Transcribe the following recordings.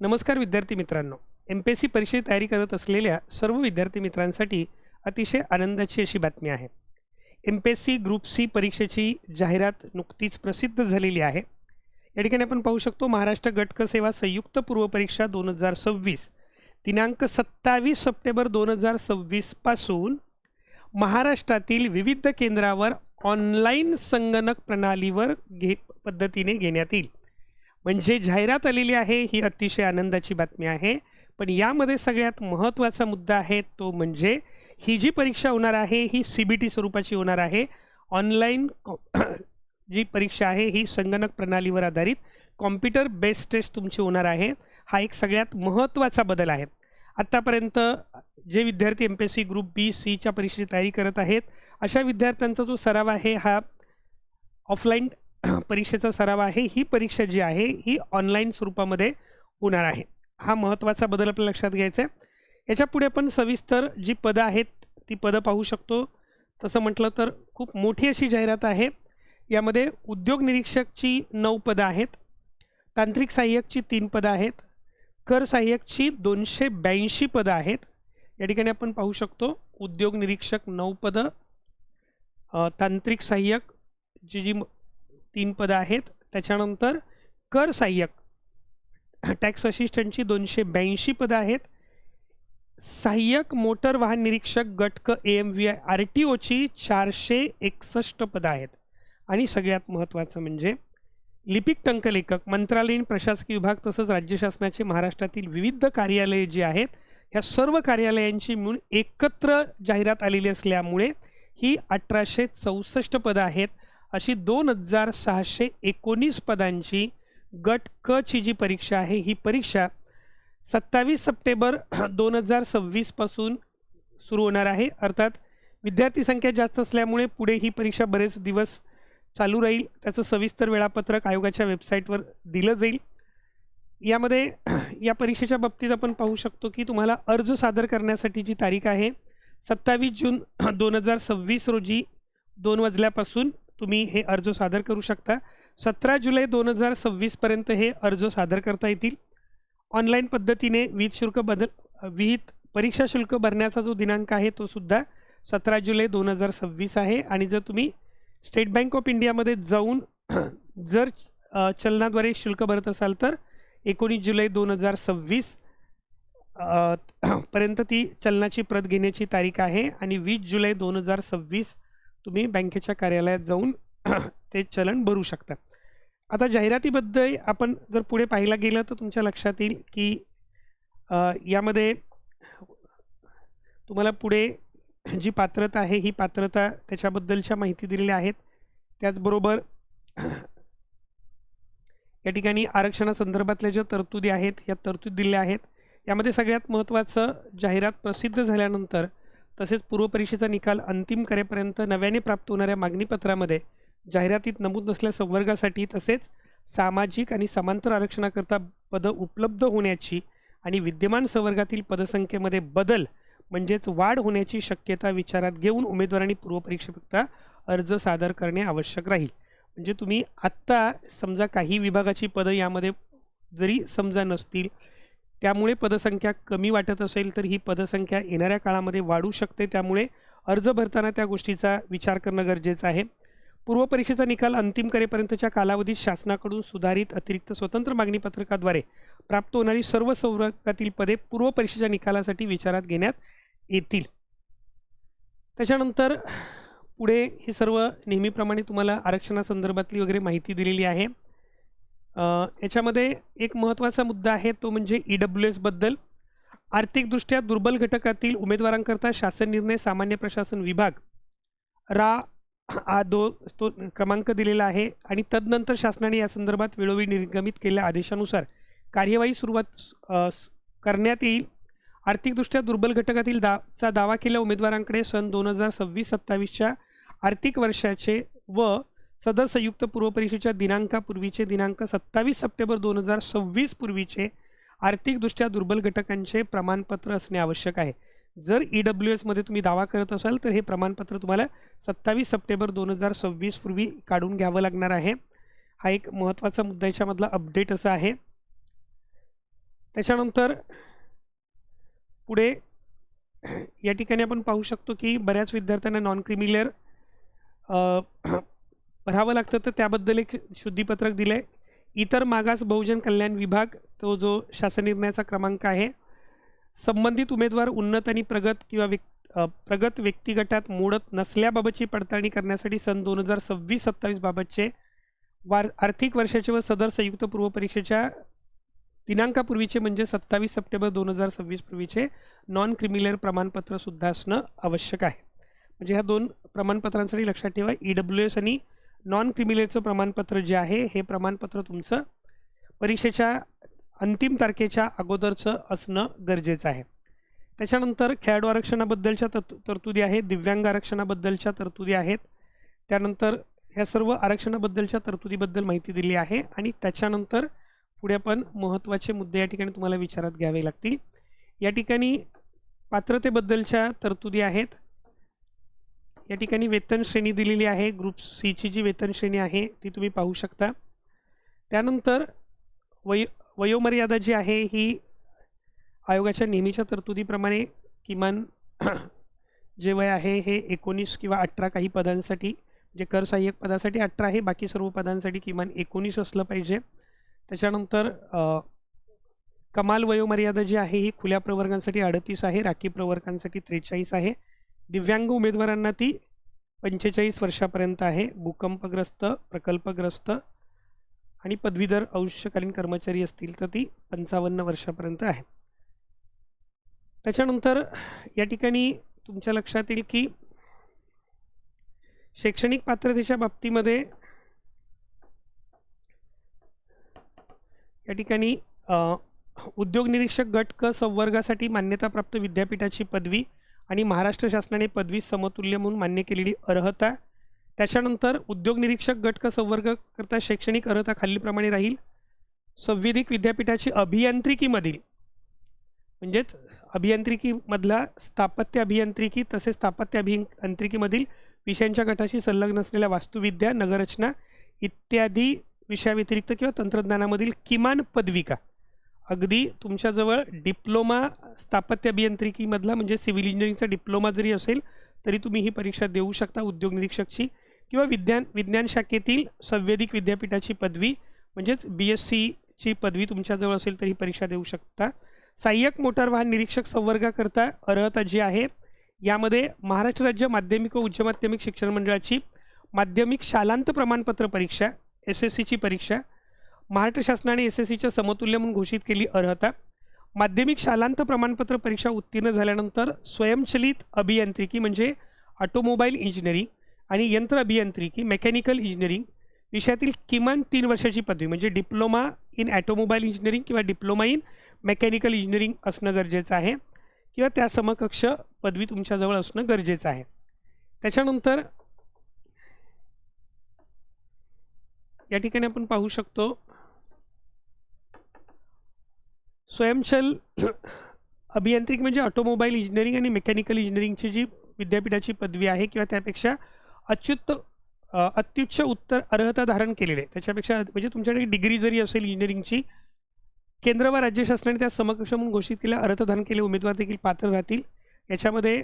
नमस्कार विद्यार्थी मित्रांनो. MPSC परीक्षेची तयारी करत असलेल्या सर्व विद्यार्थी मित्रांसाठी अतिशय आनंदाची अशी बातमी आहे. MPSC ग्रुप सी परीक्षेची जाहिरात नुकतीच प्रसिद्ध झालेली आहे. या ठिकाणी आपण पाहू शकतो महाराष्ट्र गट क सेवा संयुक्त पूर्व परीक्षा 2026 दिनांक 27 सप्टेंबर 2026 पासून महाराष्ट्रातील विविध केंद्रावर ऑनलाईन संगणक प्रणालीवर पद्धतीने घेण्यात येईल. म्हणजे जाहिरात आलेली आहे, ही अतिशय आनंदाची बातमी आहे. पण यामध्ये सगळ्यात महत्त्वाचा मुद्दा आहे तो म्हणजे ही जी परीक्षा होणार आहे ही CBT स्वरूपाची होणार आहे. ऑनलाईन जी परीक्षा आहे ही संगणक प्रणालीवर आधारित कॉम्प्युटर बेस्ड टेस्ट तुमची होणार आहे. हा एक सगळ्यात महत्त्वाचा बदल आहे. आत्तापर्यंत जे विद्यार्थी MPSC ग्रुप बी सीच्या परीक्षेची तयारी करत आहेत अशा विद्यार्थ्यांचा जो सराव आहे हा ऑफलाईन परीक्षेचा सराव आहे. ही परीक्षा जी आहे ही ऑनलाईन स्वरूपामध्ये होणार आहे. हा महत्त्वाचा बदल आपल्याला लक्षात घ्यायचा आहे. याच्या पुढे आपण सविस्तर जी पदं आहेत ती पदं पाहू शकतो. तसं म्हटलं तर खूप मोठी अशी जाहिरात आहे. यामध्ये उद्योग निरीक्षकची 9 पदं आहेत, तांत्रिक सहाय्यकची 3 पदं आहेत, कर सहाय्यकची 282 पदं आहेत. या ठिकाणी आपण पाहू शकतो उद्योग निरीक्षक 9 पदं, तांत्रिक सहाय्यक जी 3 पदं आहेत, त्याच्यानंतर कर सहाय्यक टॅक्स असिस्टंटची 282 पदं आहेत, सहाय्यक मोटर वाहन निरीक्षक गट क AMVI RTOची 461 पदं आहेत. आणि सगळ्यात महत्त्वाचं म्हणजे लिपिक टंकलेखक मंत्रालयीन प्रशासकीय विभाग तसंच राज्य शासनाचे महाराष्ट्रातील विविध कार्यालये जी आहेत ह्या सर्व कार्यालयांची मिळून एकत्र जाहिरात आलेली असल्यामुळे ही 1864 पदं आहेत. अशी 2619 पदांची गट क ची जी परीक्षा आहे ही परीक्षा 27 सप्टेंबर 2026 पासून सुरू होणार आहे. अर्थात विद्यार्थी संख्या जास्त असल्यामुळे पुढे ही परीक्षा बरेच दिवस चालू राहील. त्याचं सविस्तर वेळापत्रक आयोगाच्या वेबसाईटवर दिलं जाईल. यामध्ये या परीक्षेच्या बाबतीत आपण पाहू शकतो की तुम्हाला अर्ज सादर करण्यासाठीची तारीख आहे 27 जून 2026 रोजी 2 वाजल्यापासून तुम्ही हे अर्ज सादर करू शकता. 17 जुलै 2026 पर्यंत हे अर्ज सादर करता येतील. ऑनलाईन पद्धतीने विहित परीक्षा शुल्क भरण्याचा जो दिनांक आहे तो सुद्धा 17 जुलै 2026 आहे. आणि जर तुम्ही स्टेट बँक ऑफ इंडियामध्ये जाऊन जर चलनाद्वारे शुल्क भरत असाल तर 19 जुलै 2026 पर्यंत ती चलनाची प्रत घेण्याची तारीख आहे. आणि 20 जुलै 2026 तुम्ही बँकेच्या कार्यालयात जाऊन ते चलन भरू शकता. आता जाहिरातीबद्दल आपण जर पुढे पाहायला गेलं तर तुमच्या लक्षात येईल की यामध्ये तुम्हाला पुढे जी पात्रता आहे ही पात्रता त्याच्याबद्दलच्या माहिती दिलेल्या आहेत. त्याचबरोबर या ठिकाणी आरक्षणासंदर्भातल्या ज्या तरतुदी आहेत या तरतुदी दिलेल्या आहेत. यामध्ये सगळ्यात महत्त्वाचं जाहिरात प्रसिद्ध झाल्यानंतर तसेच पूर्वपरीक्षेचा निकाल अंतिम करेपर्यंत नव्याने प्राप्त होणाऱ्या मागणीपत्रामध्ये जाहिरातीत नमूद नसलेल्या संवर्गासाठी तसेच सामाजिक आणि समांतर आरक्षणाकरता पदं उपलब्ध होण्याची आणि विद्यमान संवर्गातील पदसंख्येमध्ये बदल म्हणजेच वाढ होण्याची शक्यता विचारात घेऊन उमेदवारांनी पूर्वपरीक्षेकरता अर्ज सादर करणे आवश्यक राहील. म्हणजे तुम्ही आत्ता समजा काही विभागाची पदं यामध्ये जरी समजा नसतील त्यामुळे पदसंख्या कमी वाटत असेल तर ही पदसंख्या येणाऱ्या काळामध्ये वाढू शकते. त्यामुळे अर्ज भरताना त्या गोष्टीचा विचार करणं गरजेचं आहे. पूर्वपरीक्षेचा निकाल अंतिम करेपर्यंतच्या कालावधीत शासनाकडून सुधारित अतिरिक्त स्वतंत्र मागणी पत्रकाद्वारे प्राप्त होणारी सर्व संवर्गातील पदे पूर्वपरीक्षेच्या निकालासाठी विचारात घेण्यात येतील. त्याच्यानंतर पुढे ही सर्व नेहमीप्रमाणे तुम्हाला आरक्षणासंदर्भातली वगैरे माहिती दिलेली आहे. याच्यामध्ये एक महत्त्वाचा मुद्दा आहे तो म्हणजे EWS बद्दल. आर्थिकदृष्ट्या दुर्बल घटकातील उमेदवारांकरता शासन निर्णय सामान्य प्रशासन विभाग तो क्रमांक दिलेला आहे. आणि तदनंतर शासनाने या संदर्भात वेळोवेळी निर्गमित केलेल्या आदेशानुसार कार्यवाही सुरुवात करण्यात येईल. आर्थिकदृष्ट्या दुर्बल घटकातील दावा केलेल्या उमेदवारांकडे सन 2026-27च्या आर्थिक वर्षाचे व सदर संयुक्त पूर्वपरीक्षेच्या दिनांकापूर्वीचे दिनांक 27 सप्टेंबर 2026 पूर्वीचे आर्थिकदृष्ट्या दुर्बल घटकांचे प्रमाणपत्र असणे आवश्यक आहे. जर EWS मध्ये तुम्ही दावा करत असाल तर हे प्रमाणपत्र तुम्हाला 27 सप्टेंबर 2026 पूर्वी काढून घ्यावं लागणार आहे. हा एक महत्त्वाचा मुद्दा याच्यामधला अपडेट असा आहे. त्याच्यानंतर पुढे या ठिकाणी आपण पाहू शकतो की बऱ्याच विद्यार्थ्यांना नॉन क्रिमिलेअर भरावं लागतं, तर त्याबद्दल एक शुद्धीपत्रक दिलं आहे. इतर मागास बहुजन कल्याण विभाग, तो जो शासन निर्णयाचा क्रमांक आहे. संबंधित उमेदवार उन्नत आणि प्रगत व्यक्तिगटात मोडत नसल्याबाबतची पडताळणी करण्यासाठी सन 2026-27 बाबतचे आर्थिक वर्षाचे व सदर संयुक्त पूर्व परीक्षेच्या दिनांकापूर्वीचे म्हणजे 27 सप्टेंबर 2026 पूर्वीचे नॉन क्रिमिलेअर प्रमाणपत्रसुद्धा असणं आवश्यक आहे. म्हणजे ह्या 2 प्रमाणपत्रांसाठी लक्षात ठेवा, EWS आणि नॉन क्रिमिलेअरचं प्रमाणपत्र जे आहे हे प्रमाणपत्र तुमचं परीक्षेच्या अंतिम तारखेच्या अगोदरचं असणं गरजेचं आहे. त्याच्यानंतर खेळाडू आरक्षणाबद्दलच्या तरतुदी आहेत, दिव्यांग आरक्षणाबद्दलच्या तरतुदी आहेत. त्यानंतर ह्या सर्व आरक्षणाबद्दलच्या तरतुदीबद्दल माहिती दिली आहे. आणि त्याच्यानंतर पुढे पण महत्त्वाचे मुद्दे या ठिकाणी तुम्हाला विचारात घ्यावे लागतील. या ठिकाणी पात्रतेबद्दलच्या तरतुदी आहेत. या ठिकाणी वेतन श्रेणी दिलेली आहे. ग्रुप सीची जी वेतन श्रेणी आहे ती तुम्ही पाहू शकता. त्यानंतर वयोमर्यादा जी आहे ही आयोगाच्या नेहमीच्या तरतुदीप्रमाणे किमान जे वय आहे हे 19 किंवा 18 काही पदांसाठी, जे कर सहाय्यक पदासाठी 18 आहे, बाकी सर्व पदांसाठी किमान 19 असलं पाहिजे. त्याच्यानंतर कमाल वयोमर्यादा जी आहे ही खुल्या प्रवर्गांसाठी 38 आहे, राखीव प्रवर्गांसाठी 43 आहे. दिव्यांग उमेदवारांना ती 45 वर्षापर्यंत आहे. भूकंपग्रस्त, प्रकल्पग्रस्त आणि पदवीधर अंशकालीन कर्मचारी असतील तर ती 55 वर्षापर्यंत आहे. त्याच्यानंतर या ठिकाणी तुमच्या लक्षात येईल की शैक्षणिक पात्रतेच्या बाबतीमध्ये या ठिकाणी उद्योग निरीक्षक गट क संवर्गासाठी मान्यताप्राप्त विद्यापीठाची पदवी आणि महाराष्ट्र शासनाने पदवी समतुल्य म्हणून मान्य केलेली अर्हता. त्याच्यानंतर उद्योग निरीक्षक गट क संवर्ग करता शैक्षणिक अर्हता खालीलप्रमाणे राहील. संविधिक विद्यापीठाची अभियांत्रिकीमधील म्हणजेच अभियांत्रिकीमधला स्थापत्य अभियांत्रिकी तसेच स्थापत्य अभियांत्रिकीमधील विषयांच्या गटाशी संलग्न असलेल्या वास्तुविद्या, नगररचना इत्यादी विषयाव्यतिरिक्त किंवा तंत्रज्ञानामधील किमान पदविका, अगदी तुमच्याजवळ डिप्लोमा स्थापत्य अभियांत्रिकीमधला म्हणजे सिव्हिल इंजिनिअरिंगचा डिप्लोमा जरी असेल तरी तुम्ही ही परीक्षा देऊ शकता उद्योग निरीक्षकची, किंवा विज्ञान शाखेतील संवेदिक विद्यापीठाची पदवी म्हणजेच BSc पदवी तुमच्याजवळ असेल तर ही परीक्षा देऊ शकता. सहाय्यक मोटार वाहन निरीक्षक संवर्गाकरता अर्हता जी आहे यामध्ये महाराष्ट्र राज्य माध्यमिक व उच्च माध्यमिक शिक्षण मंडळाची माध्यमिक शालांत प्रमाणपत्र परीक्षा SSCची परीक्षा, महाराष्ट्र शासनाने SSCच्या समतुल्य म्हणून घोषित केली अर्हता, माध्यमिक शालांत प्रमाणपत्र परीक्षा उत्तीर्ण झाल्यानंतर स्वयंचलित अभियांत्रिकी म्हणजे ऑटोमोबाईल इंजिनिअरिंग आणि यंत्र अभियांत्रिकी मेकॅनिकल इंजिनिअरिंग विषयातील किमान 3 वर्षाची पदवी म्हणजे डिप्लोमा इन ऑटोमोबाईल इंजिनिअरिंग किंवा डिप्लोमा इन मेकॅनिकल इंजिनिअरिंग असणं गरजेचं आहे किंवा त्या समकक्ष पदवी तुमच्याजवळ असणं गरजेचं आहे. त्याच्यानंतर या ठिकाणी आपण पाहू शकतो स्वयंचल अभियांत्रिकी म्हणजे ऑटोमोबाईल इंजिनिअरिंग आणि मेकॅनिकल इंजिनिअरिंगची जी विद्यापीठाची पदवी आहे किंवा त्यापेक्षा अत्युच्च उत्तर अर्हता धारण केलेले त्याच्यापेक्षा म्हणजे तुमच्याकडे डिग्री जरी असेल इंजिनिअरिंगची, केंद्र व राज्य शासनाने त्या समकक्ष म्हणून घोषित केल्या अर्हता धारण केलेले उमेदवार देखील पात्र राहतील. याच्यामध्ये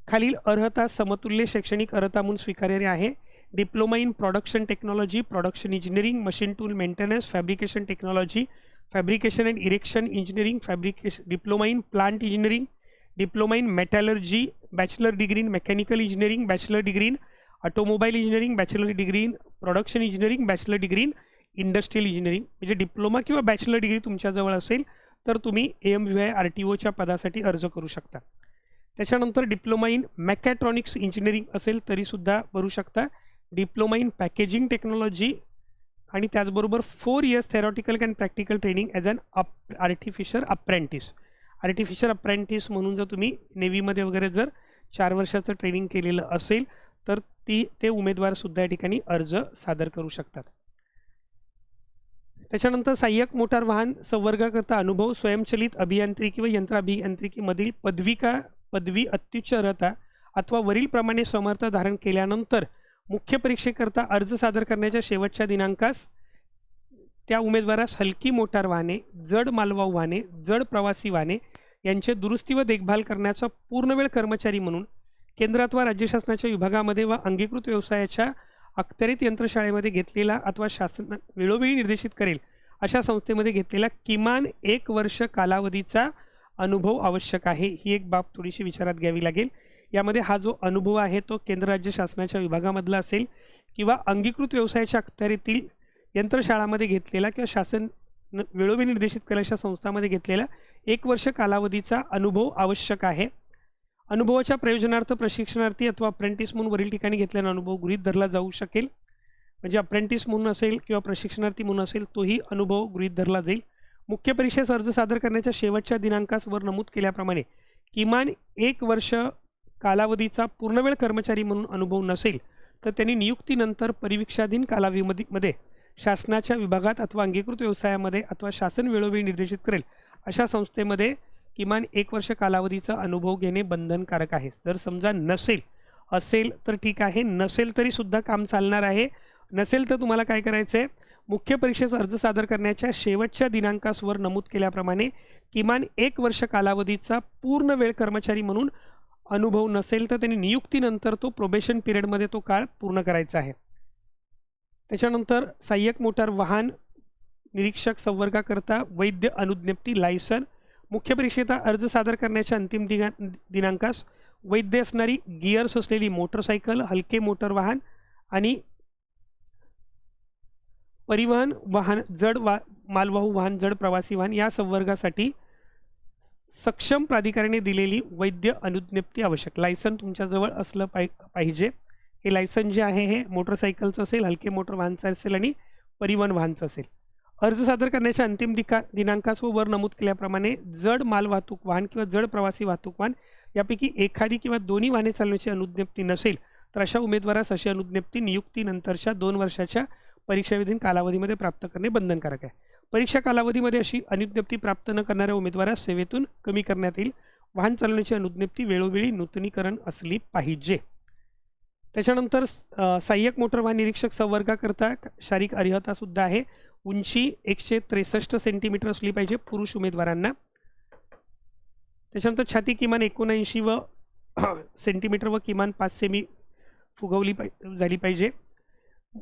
खालील अर्हता समतुल्य शैक्षणिक अर्हता म्हणून स्वीकार्य आहे. Diploma in production technology, production engineering, machine tool maintenance, fabrication technology, fabrication and erection engineering, diploma in plant engineering, diploma in metallurgy, bachelor degree in mechanical engineering, bachelor degree in automobile engineering, bachelor degree in production engineering, bachelor degree in industrial engineering. म्हणजे diploma किंवा bachelor degree तुमच्याजवळ असेल तर तुम्ही AMVI RTOच्या पदासाठी अर्ज करू शकता. त्याच्यानंतर डिप्लोमा इन मॅकॅट्रॉनिक्स इंजिनिअरिंग असेल तरीसुद्धा भरू शकता. डिप्लोमा इन पॅकेजिंग टेक्नॉलॉजी आणि त्याचबरोबर 4 years theoretical and practical training as an artificial apprentice म्हणून जर तुम्ही नेव्हीमध्ये वगैरे जर 4 वर्षाचं ट्रेनिंग केलेलं असेल तर ते उमेदवारसुद्धा या ठिकाणी अर्ज सादर करू शकतात. त्याच्यानंतर सहाय्यक मोटार वाहन संवर्गाकरता अनुभव, स्वयंचलित अभियांत्रिकी व यंत्र अभियांत्रिकीमधील पदवी अत्युच्च अर्हता अथवा वरीलप्रमाणे समर्थ धारण केल्यानंतर मुख्य परीक्षेकरता अर्ज सादर करण्याच्या शेवटच्या दिनांकास त्या उमेदवारास हलकी मोटार वाहने, जड मालवाहू वाहने, जड प्रवासी वाहने यांचे दुरुस्ती व देखभाल करण्याचा पूर्णवेळ कर्मचारी म्हणून केंद्र अथवा राज्य शासनाच्या विभागामध्ये व अंगीकृत व्यवसायाच्या अखत्यारीत यंत्रशाळेमध्ये घेतलेला अथवा शासन वेळोवेळी निर्देशित करेल अशा संस्थेमध्ये घेतलेला किमान 1 वर्ष कालावधीचा अनुभव आवश्यक आहे। ही एक बाब थोडीशी विचारात घ्यावी लागेल। यामध्ये हा जो अनुभव आहे तो केंद्र राज्य शासनाच्या विभागामधला असेल किंवा अंगीकृत व्यवसायाच्या अखत्यारीतील यंत्रशाळामध्ये घेतलेला किंवा शासन वेळोवेळी निर्देशित केलेल्या अशा संस्थांमध्ये घेतलेला 1 वर्ष कालावधीचा अनुभव आवश्यक आहे। अनुभवाच्या प्रयोजनार्थ प्रशिक्षणार्थी अथवा अप्रेंटिस म्हणून वरील ठिकाणी घेतलेला अनुभव गृहीत धरला जाऊ शकेल। म्हणजे अप्रेंटिस म्हणून असेल किंवा प्रशिक्षणार्थी म्हणून असेल तोही अनुभव गृहीत धरला जाईल। मुख्य परीक्षेस अर्ज सादर करण्याच्या शेवटच्या दिनांकास वर नमूद केल्याप्रमाणे किमान 1 वर्ष कालावधीचा पूर्णवेळ कर्मचारी म्हणून अनुभव नसेल तर त्यांनी नियुक्तीनंतर परिवीक्षाधीन कालावधीमध्ये शासनाच्या विभागात अथवा अंगीकृत व्यवसायामध्ये अथवा शासन वेळोवेळी निर्देशित करेल अशा संस्थेमध्ये किमान 1 वर्ष कालावधीचा अनुभव घेणे बंधनकारक आहे। जर समजा नसेल, असेल तर ठीक आहे, नसेल तरी सुद्धा काम चालणार आहे। नसेल तर तुम्हाला काय करायचं आहे, मुख्य परीक्षेस अर्ज सादर करण्याच्या शेवटच्या दिनांकास वर नमूद केल्याप्रमाणे किमान 1 वर्ष कालावधीचा पूर्ण वेळ कर्मचारी म्हणून अनुभव नसेल तर त्यांनी नियुक्तीनंतर तो प्रोबेशन पिरियडमध्ये तो काळ पूर्ण करायचा आहे। त्याच्यानंतर सहाय्यक मोटार वाहन निरीक्षक संवर्गाकरता वैध अनुज्ञप्ती लायसन मुख्य परीक्षेचा अर्ज सादर करण्याच्या अंतिम दिनांकास वैध असणारी गिअर्स असलेली मोटरसायकल, हलके मोटर वाहन आणि परिवहन वाहन, जड मालवाहू वाहन, जड प्रवासी वाहन या संवर्गासाठी सक्षम प्राधिकाऱ्याने दिलेली वैध अनुज्ञप्ती आवश्यक। लायसन तुमच्याजवळ असलं पाहिजे। हे लायसन जे आहे हे मोटरसायकलचं असेल, हलके मोटर वाहनचं असेल आणि परिवहन वाहनचं असेल। अर्ज सादर करण्याच्या अंतिम दिनांकास वर नमूद केल्याप्रमाणे जड माल वाहतूक वाहन किंवा जड प्रवासी वाहतूक वाहन यापैकी एखादी किंवा दोन्ही वाहने चालवण्याची अनुज्ञप्ती नसेल तर अशा उमेदवारास अशी अनुज्ञप्ती नियुक्तीनंतरच्या 2 वर्षाच्या परीक्षाविधीन कालावधीमध्ये प्राप्त करणे बंधनकारक आहे। परीक्षा कालावधीमध्ये अशी अनुज्ञप्ती प्राप्त न करणाऱ्या उमेदवारास सेवेतून कमी करण्यात येईल। वाहन चालवण्याची अनुज्ञप्ती वेळोवेळी नूतनीकरण असली पाहिजे। त्याच्यानंतर सहाय्यक मोटर वाहन निरीक्षक संवर्गाकरता शारीरिक अर्हता सुद्धा आहे। उंची 163 सेंटीमीटर असली पाहिजे पुरुष उमेदवारांना। त्याच्यानंतर छाती किमान 79 सेंटीमीटर व किमान 5 सेमी फुगवली झाली पाहिजे।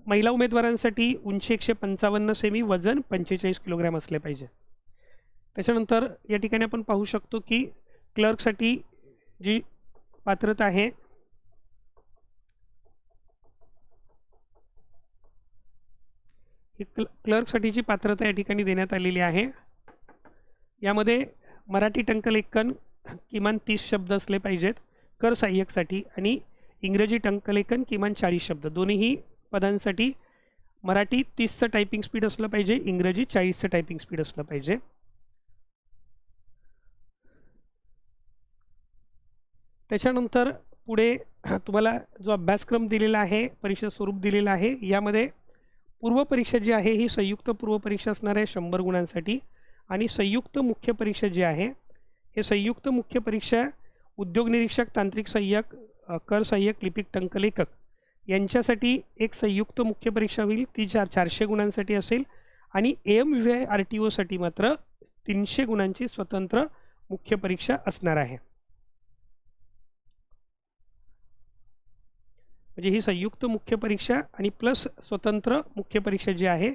महिला उमेदवारांसाठी उंची 155 सेमी, वजन 45 किलोग्रॅम असले पाहिजे। त्याच्यानंतर या ठिकाणी आपण पाहू शकतो की क्लर्कसाठी जी पात्रता आहे ही क्लर्कसाठीची पात्रता या ठिकाणी देण्यात आलेली आहे। यामध्ये मराठी टंकलेखन किमान 30 शब्द असले पाहिजेत कर सहाय्यकसाठी आणि इंग्रजी टंकलेखन किमान 40 शब्द। दोन्हीही पदांसाठी मराठी 30चं टायपिंग स्पीड असलं पाहिजे, इंग्रजी 40चं टायपिंग स्पीड असलं पाहिजे। त्याच्यानंतर पुढे तुम्हाला जो अभ्यासक्रम दिलेला आहे, परीक्षा स्वरूप दिलेला आहे, यामध्ये पूर्व परीक्षा जी आहे ही संयुक्त पूर्व परीक्षा असणार आहे 100 गुणांसाठी आणि संयुक्त मुख्य परीक्षा जी आहे हे संयुक्त मुख्य परीक्षा उद्योग निरीक्षक, तांत्रिक सहाय्यक, कर सहाय्यक, लिपिक टंकलेखक यांच्यासाठी एक संयुक्त मुख्य परीक्षा होईल। ती 400 गुणांसाठी असेल आणि AMVI RTOसाठी मात्र 300 गुणांची स्वतंत्र मुख्य परीक्षा असणार आहे। म्हणजे ही संयुक्त मुख्य परीक्षा आणि प्लस स्वतंत्र मुख्य परीक्षा जी आहे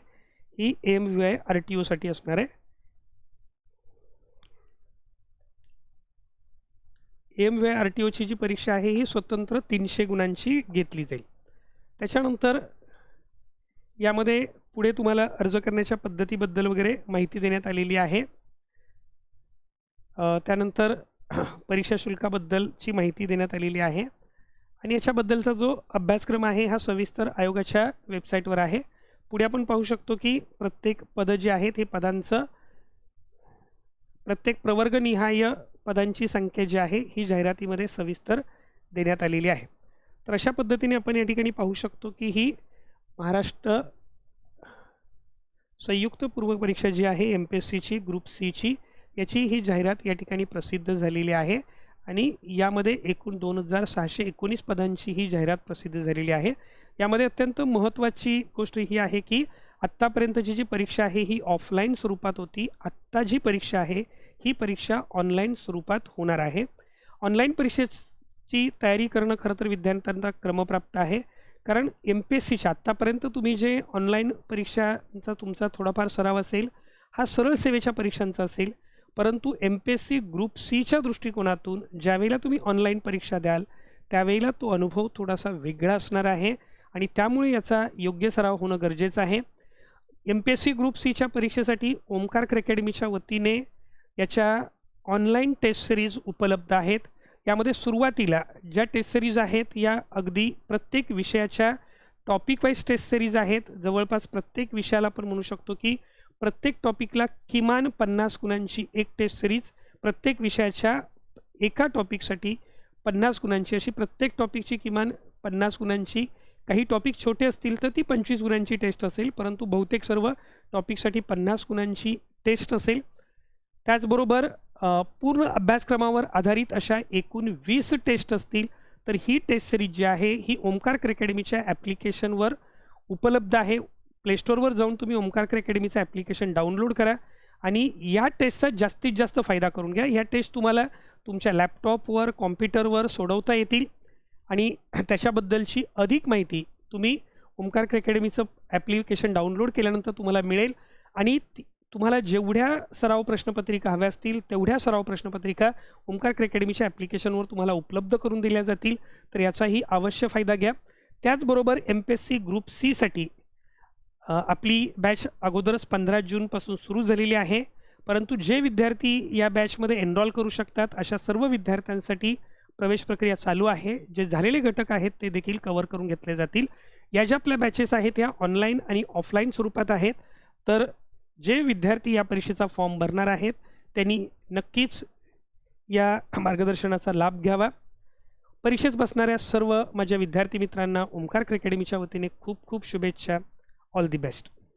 ही AMVI RTOसाठी असणार आहे। AMVI RTOची जी परीक्षा आहे ही स्वतंत्र 300 गुणांची घेतली जाईल। त्याच्यानंतर यामध्ये पुढे तुम्हाला अर्ज करण्याच्या पद्धतीबद्दल वगैरे माहिती देण्यात आलेली आहे। त्यानंतर परीक्षा शुल्काबद्दलची माहिती देण्यात आलेली आहे आणि याच्याबद्दलचा जो अभ्यासक्रम आहे हा सविस्तर आयोगाच्या वेबसाईटवर आहे। पुढे आपण पाहू शकतो की प्रत्येक पद जे आहेत हे पदांचं प्रत्येक प्रवर्गनिहाय पदांची संख्या जी आहे ही जाहिरातीमध्ये सविस्तर देण्यात आलेली आहे। तर अशा पद्धतीने आपण या ठिकाणी पाहू शकतो की ही महाराष्ट्र संयुक्त पूर्व परीक्षा जी आहे MPSCची ग्रुप Cची याची ही जाहिरात या ठिकाणी प्रसिद्ध झालेली आहे आणि यामध्ये एकूण 2619 पदांची ही जाहिरात प्रसिद्ध झालेली आहे। यामध्ये अत्यंत महत्त्वाची गोष्ट ही आहे की आत्तापर्यंतची जी परीक्षा आहे ही ऑफलाईन स्वरूपात होती. आत्ता जी परीक्षा आहे ही परीक्षा ऑनलाईन स्वरूपात होणार आहे. ऑनलाईन परीक्षेची तयारी करणं खरं तर विद्यार्थ्यांना क्रमप्राप्त आहे. कारण MPSCच्या आत्तापर्यंत तुम्ही जे ऑनलाईन परीक्षांचा तुमचा थोडाफार सराव असेल, हा सरळ सेवेच्या परीक्षांचा असेल. परंतु MPSC ग्रुप सीच्या दृष्टिकोनातून ज्यावेळेला तुम्ही ऑनलाईन परीक्षा द्याल, त्यावेळेला तो अनुभव थोडासा वेगळा असणार आहे आणि त्यामुळे याचा योग्य सराव होणं गरजेचं आहे. MPSC ग्रुप सीच्या परीक्षेसाठी ओमकार अकॅडमीच्या वतीने याच्या ऑनलाईन टेस्ट सिरीज उपलब्ध आहेत. यामध्ये सुरुवातीला ज्या टेस्ट सिरीज आहेत या अगदी प्रत्येक विषयाच्या टॉपिक वाईज टेस्ट सिरीज आहेत. जवळपास प्रत्येक विषयाला आपण म्हणू शकतो की प्रत्येक टॉपिकला किमान 50 गुणांची एक टेस्ट सिरीज, प्रत्येक विषयाच्या एका टॉपिकसाठी 50 गुणांची, अशी प्रत्येक टॉपिकची किमान 50 गुणांची, काही टॉपिक छोटे असतील तर ती 25 गुणांची टेस्ट असेल, परंतु बहुतेक सर्व टॉपिकसाठी 50 गुणांची टेस्ट असेल. त्याचबरोबर पूर्ण अभ्यासक्रमावर आधारित अशा एकूण 20 टेस्ट असतील. तर ही टेस्ट सिरीज जी आहे ही ओमकार अकॅडमीच्या ॲप्लिकेशनवर उपलब्ध आहे. प्ले स्टोअरवर जाऊन तुम्ही ओमकार अकॅडमीचं ॲप्लिकेशन डाउनलोड करा आणि या टेस्टचा जास्तीत जास्त फायदा करून घ्या. ह्या टेस्ट तुम्हाला तुमच्या लॅपटॉपवर, कॉम्प्युटरवर सोडवता येतील आणि त्याच्याबद्दलची अधिक माहिती तुम्ही ओमकार अकॅडमीचं ॲप्लिकेशन डाउनलोड केल्यानंतर तुम्हाला मिळेल आणि तुम्हाला जेवढ्या सराव प्रश्नपत्रिका हव्या असतील तेवढ्या सराव प्रश्नपत्रिका ओमकार अकॅडमीच्या ॲप्लिकेशनवर तुम्हाला उपलब्ध करून दिल्या जातील. तर याचाही अवश्य फायदा घ्या. त्याचबरोबर MPSC ग्रुप सीसाठी आपली बॅच अगोदरच 15 जूनपासून सुरू झालेली आहे. परंतु जे विद्यार्थी या बॅचमध्ये एनरोल करू शकतात अशा सर्व विद्यार्थ्यांसाठी प्रवेश प्रक्रिया चालू आहे. जे झालेले घटक आहेत ते देखील कव्हर करून घेतले जातील. या ज्या आपल्या बॅचेस आहेत या ऑनलाईन आणि ऑफलाईन स्वरूपात आहेत. तर जे विद्यार्थी या परीक्षेचा फॉर्म भरणार आहेत त्यांनी नक्कीच या मार्गदर्शनाचा लाभ घ्यावा. परीक्षेस बसणाऱ्या सर्व माझ्या विद्यार्थी मित्रांना ओमकार अकॅडमीच्या वतीने खूप खूप शुभेच्छा. All the best.